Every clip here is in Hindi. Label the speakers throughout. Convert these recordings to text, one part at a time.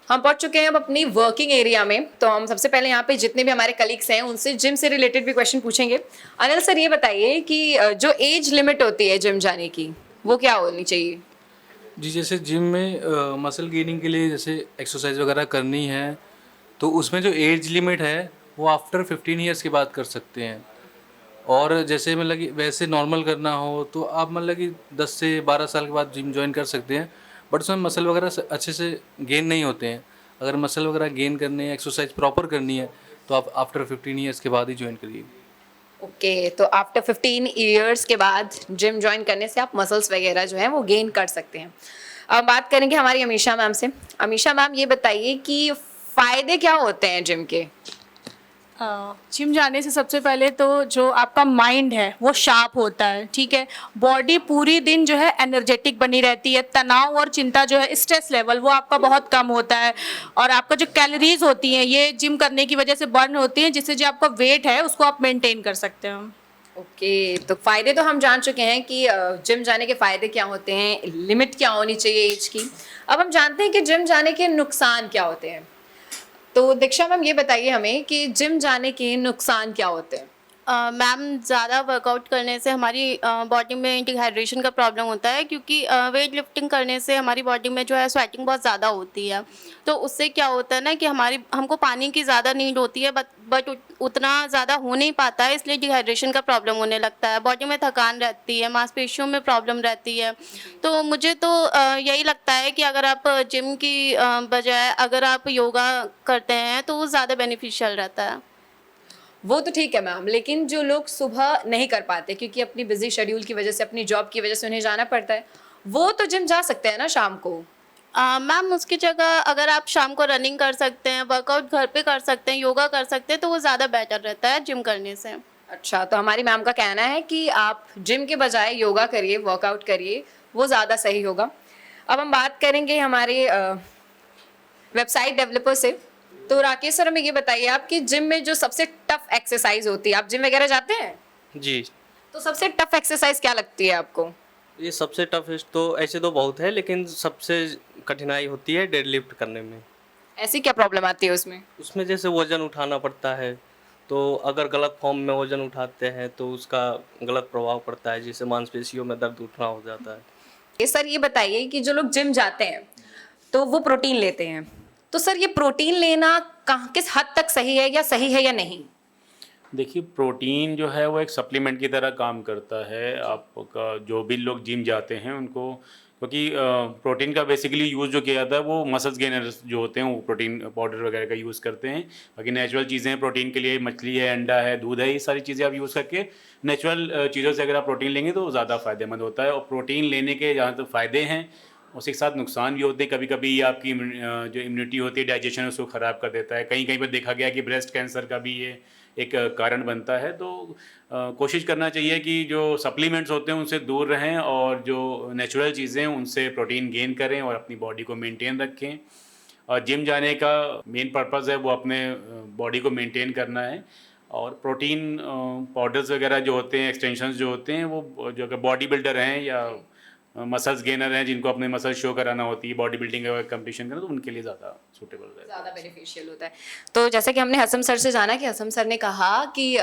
Speaker 1: हम पहुंच चुके हैं अब अपनी वर्किंग एरिया में। तो हम सबसे पहले यहाँ पे जितने भी हमारे कलीग्स हैं उनसे जिम से रिलेटेड भी क्वेश्चन पूछेंगे। अनिल सर, ये बताइए कि जो एज लिमिट होती है जिम जाने की, वो क्या होनी चाहिए?
Speaker 2: जी, जैसे जिम में मसल गेनिंग के लिए जैसे एक्सरसाइज वगैरह करनी है, तो उसमें जो एज लिमिट है वो आफ्टर 15 ईयर्स के बाद कर सकते हैं। और जैसे मतलब कि वैसे नॉर्मल करना हो तो आप मतलब कि 10 से 12 साल के बाद जिम जॉइन कर सकते हैं। बट उसमें मसल वगैरह अच्छे से गेन नहीं होते हैं। अगर मसल वगैरह गेन करने हैं, एक्सरसाइज प्रॉपर करनी है, तो आप आफ्टर 15 ईयर्स के बाद ही जॉइन करिए।
Speaker 1: ओके, तो आफ्टर 15 ईयर्स के बाद जिम ज्वाइन करने से आप मसल्स वगैरह जो है वो गेन कर सकते हैं। अब बात करेंगे हमारी अमीषा मैम से। अमीषा मैम, ये बताइए कि फायदे क्या होते हैं जिम के?
Speaker 3: जिम जाने से सबसे पहले तो जो आपका माइंड है वो शार्प होता है, ठीक है। बॉडी पूरी दिन जो है एनर्जेटिक बनी रहती है, तनाव और चिंता जो है, स्ट्रेस लेवल वो आपका बहुत कम होता है। और आपका जो कैलोरीज होती हैं ये जिम करने की वजह से बर्न होती हैं, जिससे जो आपका वेट है उसको आप मेंटेन कर सकते हो।
Speaker 1: ओके, तो फायदे तो हम जान चुके हैं कि जिम जाने के फायदे क्या होते हैं, लिमिट क्या होनी चाहिए एज की। अब हम जानते हैं कि जिम जाने के नुकसान क्या होते हैं। तो दीक्षा मैम, ये बताइए हमें कि जिम जाने के नुकसान क्या होते हैं?
Speaker 4: मैम, ज़्यादा वर्कआउट करने से हमारी बॉडी में डिहाइड्रेशन का प्रॉब्लम होता है, क्योंकि वेट लिफ्टिंग करने से हमारी बॉडी में जो है स्वेटिंग बहुत ज़्यादा होती है। तो उससे क्या होता है ना कि हमको पानी की ज़्यादा नीड होती है, बट उतना ज़्यादा हो नहीं पाता है, इसलिए डिहाइड्रेशन का प्रॉब्लम होने लगता है। बॉडी में थकान रहती है, मांसपेशियों में प्रॉब्लम रहती है। तो मुझे तो यही लगता है कि अगर आप जिम की बजाय अगर आप योगा करते हैं तो वो ज़्यादा बेनिफिशियल रहता है।
Speaker 1: वो तो ठीक है मैम, लेकिन जो लोग सुबह नहीं कर पाते क्योंकि अपनी बिजी शेड्यूल की वजह से, अपनी जॉब की वजह से उन्हें जाना पड़ता है, वो तो जिम जा सकते हैं ना शाम को?
Speaker 4: मैम, उसकी जगह अगर आप शाम को रनिंग कर सकते हैं, वर्कआउट घर पे कर सकते हैं, योगा कर सकते हैं, तो वो ज़्यादा बेटर रहता है जिम करने से।
Speaker 1: अच्छा, तो हमारी मैम का कहना है कि आप जिम के बजाय योगा करिए, वर्कआउट करिए, वो ज़्यादा सही होगा। अब हम बात करेंगे हमारे वेबसाइट डेवलपर से। तो राकेश सर, हमें ये बताइए आप कि जिम में जो सबसे टफ एक्सरसाइज होती है, आप जिम वगैरह जाते हैं?
Speaker 5: जी,
Speaker 1: तो सबसे टफ एक्सरसाइज क्या लगती है आपको?
Speaker 5: ये सबसे टफेस्ट तो ऐसे तो बहुत है, लेकिन सबसे कठिनाई होती है डेडलिफ्ट करने में।
Speaker 1: ऐसी क्या प्रॉब्लम आती है उसमें?
Speaker 5: उसमें जैसे वज़न उठाना पड़ता है, तो अगर गलत फॉर्म में वज़न उठाते हैं तो उसका गलत प्रभाव पड़ता है, जिससे मांसपेशियों में दर्द उठना हो जाता है।
Speaker 1: ये सर, ये बताइए कि जो लोग जिम जाते हैं तो वो प्रोटीन लेते हैं, तो सर ये प्रोटीन लेना कहाँ किस हद तक सही है, या सही है या नहीं?
Speaker 6: देखिए, प्रोटीन जो है वो एक सप्लीमेंट की तरह काम करता है। आपका जो भी लोग जिम जाते हैं उनको, क्योंकि प्रोटीन का बेसिकली यूज़ जो किया जाता है वो मसल्स गेनर्स जो होते हैं वो प्रोटीन पाउडर वगैरह का यूज़ करते हैं। बाकी नेचुरल चीज़ें हैं प्रोटीन के लिए, मछली है, अंडा है, दूध है, ये सारी चीज़ें आप यूज़ करके नेचुरल चीज़ों से अगर आप प्रोटीन लेंगे तो ज़्यादा फ़ायदेमंद होता है। और प्रोटीन लेने के जहाँ तक फ़ायदे हैं, उसी के साथ नुकसान भी होते हैं। कभी कभी ये आपकी जो इम्यूनिटी होती है, डाइजेशन है, उसको ख़राब कर देता है। कहीं कहीं पर देखा गया कि ब्रेस्ट कैंसर का भी ये एक कारण बनता है। तो कोशिश करना चाहिए कि जो सप्लीमेंट्स होते हैं उनसे दूर रहें और जो नेचुरल चीज़ें हैं उनसे प्रोटीन गेन करें और अपनी बॉडी को मेंटेन रखें। और जिम जाने का मेन पर्पज़ है वो अपने बॉडी को मेंटेन करना है। और प्रोटीन पाउडर्स वगैरह जो होते हैं, एक्सटेंशंस जो होते हैं, वो जो अगर बॉडी बिल्डर हैं या मसल्स गेनर हैं जिनको अपने मसल शो कराना होती है, बॉडी बिल्डिंग का कंपटीशन करना, तो उनके लिए ज़्यादा सूटेबल रहता है,
Speaker 1: ज़्यादा बेनिफिशियल होता है। तो जैसे कि हमने हसम सर से जाना कि हसम सर ने कहा कि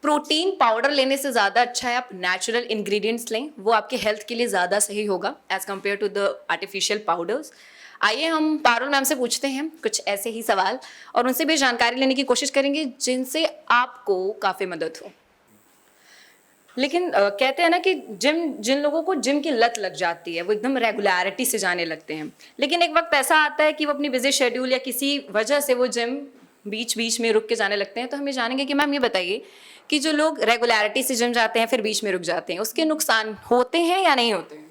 Speaker 1: प्रोटीन पाउडर लेने से ज़्यादा अच्छा है आप नेचुरल इंग्रेडिएंट्स लें, वो आपके हेल्थ के लिए ज़्यादा सही होगा as compare to the artificial powders. आइए हम पारुल मैम से पूछते हैं कुछ ऐसे ही सवाल, और उनसे भी जानकारी लेने की कोशिश करेंगे जिनसे आपको काफ़ी मदद हो। लेकिन कहते हैं ना कि जिन लोगों को जिम की लत लग जाती है, वो एकदम रेगुलरिटी से जाने लगते हैं, लेकिन एक वक्त ऐसा आता है कि वो अपनी बिजी शेड्यूल या किसी वजह से वो जिम बीच बीच में रुक के जाने लगते हैं। तो हम ये जानेंगे कि मैम ये बताइए कि जो लोग रेगुलरिटी से जिम जाते हैं फिर बीच में रुक जाते हैं, उसके नुकसान होते हैं या नहीं होते हैं?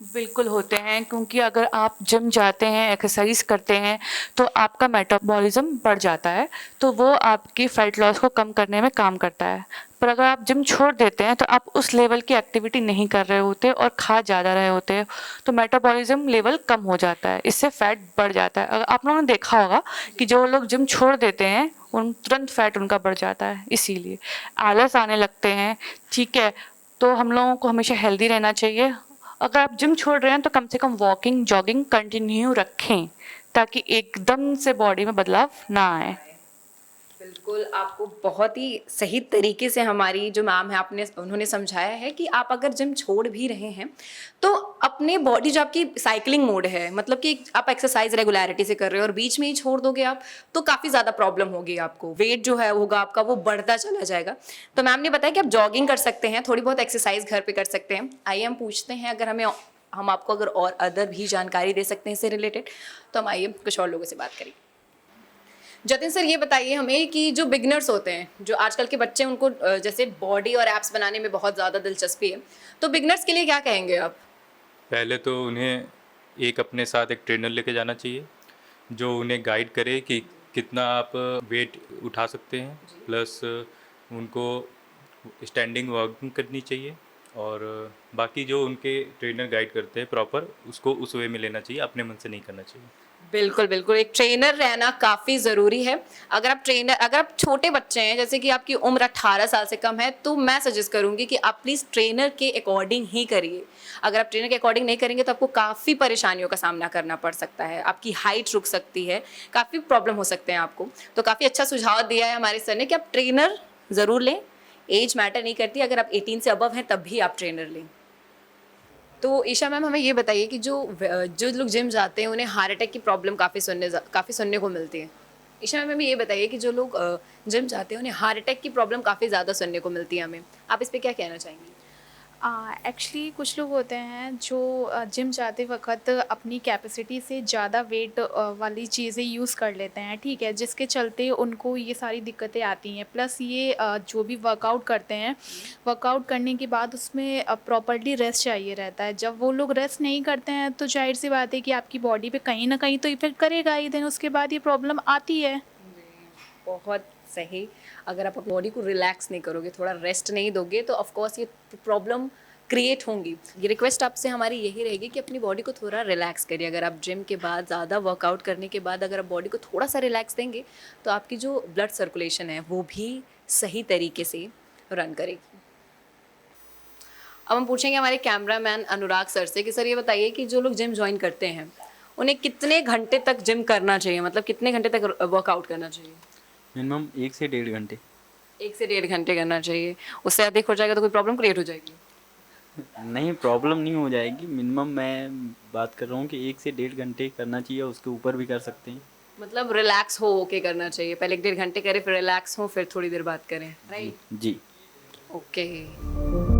Speaker 3: बिल्कुल होते हैं, क्योंकि अगर आप जिम जाते हैं, एक्सरसाइज करते हैं, तो आपका मेटाबॉलिज्म बढ़ जाता है, तो वो आपकी फैट लॉस को कम करने में काम करता है। पर अगर आप जिम छोड़ देते हैं तो आप उस लेवल की एक्टिविटी नहीं कर रहे होते और खा ज़्यादा रहे होते हैं, तो मेटाबॉलिज्म लेवल कम हो जाता है, इससे फैट बढ़ जाता है। अगर आप लोगों ने देखा होगा कि जो लोग जिम छोड़ देते हैं उन तुरंत फैट उनका बढ़ जाता है, इसीलिए आलस आने लगते हैं। ठीक है, तो हम लोगों को हमेशा हेल्दी रहना चाहिए। अगर आप जिम छोड़ रहे हैं तो कम से कम वॉकिंग, जॉगिंग कंटिन्यू रखें, ताकि एकदम से बॉडी में बदलाव ना आए।
Speaker 1: बिल्कुल, आपको बहुत ही सही तरीके से हमारी जो मैम है आपने उन्होंने समझाया है कि आप अगर जिम छोड़ भी रहे हैं तो अपने बॉडी जो आपकी साइकिलिंग मोड है, मतलब कि आप एक्सरसाइज रेगुलरिटी से कर रहे हो और बीच में ही छोड़ दोगे आप तो काफ़ी ज़्यादा प्रॉब्लम होगी आपको, वेट जो है होगा आपका वो बढ़ता चला जाएगा। तो मैम ने बताया कि आप जॉगिंग कर सकते हैं, थोड़ी बहुत एक्सरसाइज घर पे कर सकते हैं। आइए हम पूछते हैं, अगर हम आपको अगर और अदर भी जानकारी दे सकते हैं इससे रिलेटेड, तो हम आइए कुछ और लोगों से बात करें। जतिन सर, ये बताइए हमें कि जो बिगनर्स होते हैं, जो आजकल के बच्चे, उनको जैसे बॉडी और एप्स बनाने में बहुत ज़्यादा दिलचस्पी है, तो बिगनर्स के लिए क्या कहेंगे आप?
Speaker 7: पहले तो उन्हें एक अपने साथ एक ट्रेनर लेके जाना चाहिए जो उन्हें गाइड करे कि कितना आप वेट उठा सकते हैं, प्लस उनको स्टैंडिंग वर्किंग करनी चाहिए और बाकी जो उनके ट्रेनर गाइड करते हैं प्रॉपर उसको उस वे में लेना चाहिए, अपने मन से नहीं करना चाहिए।
Speaker 1: बिल्कुल बिल्कुल, एक ट्रेनर रहना काफ़ी ज़रूरी है। अगर आप छोटे बच्चे हैं, जैसे कि आपकी उम्र 18 साल से कम है, तो मैं सजेस्ट करूंगी कि आप प्लीज़ ट्रेनर के अकॉर्डिंग ही करिए। अगर आप ट्रेनर के अकॉर्डिंग नहीं करेंगे तो आपको काफ़ी परेशानियों का सामना करना पड़ सकता है, आपकी हाइट रुक सकती है, काफ़ी प्रॉब्लम हो सकते हैं आपको। तो काफ़ी अच्छा सुझाव दिया है हमारे सर ने कि आप ट्रेनर ज़रूर लें, एज मैटर नहीं करती, अगर आप 18 से अबव हैं तब भी आप ट्रेनर लें। तो ईशा मैम, हमें ये बताइए कि जो लोग जिम जाते हैं उन्हें हार्ट अटैक की प्रॉब्लम काफ़ी सुनने को मिलती है। ईशा मैम, हमें ये बताइए कि जो लोग जिम जाते हैं उन्हें हार्ट अटैक की प्रॉब्लम काफ़ी ज़्यादा सुनने को मिलती है, हमें आप इस पे क्या कहना चाहेंगी?
Speaker 8: एक्चुअली कुछ लोग होते हैं जो जिम जाते वक्त अपनी कैपेसिटी से ज़्यादा वेट वाली चीज़ें यूज़ कर लेते हैं, ठीक है, जिसके चलते उनको ये सारी दिक्कतें आती हैं। प्लस ये जो भी वर्कआउट करते हैं, वर्कआउट करने के बाद उसमें प्रॉपर्ली रेस्ट चाहिए रहता है। जब वो लोग रेस्ट नहीं करते हैं तो जाहिर सी बात है कि आपकी बॉडी पे कहीं ना कहीं तो इफेक्ट करेगा ही, देन उसके बाद ये प्रॉब्लम आती है।
Speaker 1: बहुत सही। अगर आप बॉडी को रिलैक्स नहीं करोगे, थोड़ा रेस्ट नहीं दोगे, तो ऑफ कोर्स ये प्रॉब्लम क्रिएट होंगी। ये रिक्वेस्ट आपसे हमारी यही रहेगी कि अपनी बॉडी को थोड़ा रिलैक्स करिए। अगर आप जिम के बाद ज़्यादा वर्कआउट करने के बाद अगर आप बॉडी को थोड़ा सा रिलैक्स देंगे तो आपकी जो ब्लड सर्कुलेशन है वो भी सही तरीके से रन करेगी। अब हम पूछेंगे हमारे कैमरामैन अनुराग सर से कि सर ये बताइए कि जो लोग जिम ज्वाइन करते हैं उन्हें कितने घंटे तक जिम करना चाहिए, मतलब कितने घंटे तक वर्कआउट करना चाहिए?
Speaker 9: मिनिमम 1 से 1.5 घंटे।
Speaker 1: 1 से 1.5 घंटे करना चाहिए। उससे अधिक हो जाएगा तो कोई प्रॉब्लम क्रिएट हो जाएगी?
Speaker 9: नहीं, प्रॉब्लम नहीं हो जाएगी। मिनिमम मैं बात कर रहा हूँ कि 1 से 1.5 घंटे करना चाहिए, उसके ऊपर भी कर सकते हैं।
Speaker 1: मतलब रिलैक्स हो के करना चाहिए, पहले 1.5 घंटे करें, फिर रिलैक्स हो, फिर थोड़ी देर बात करें, राइट?
Speaker 9: जी।
Speaker 1: ओके।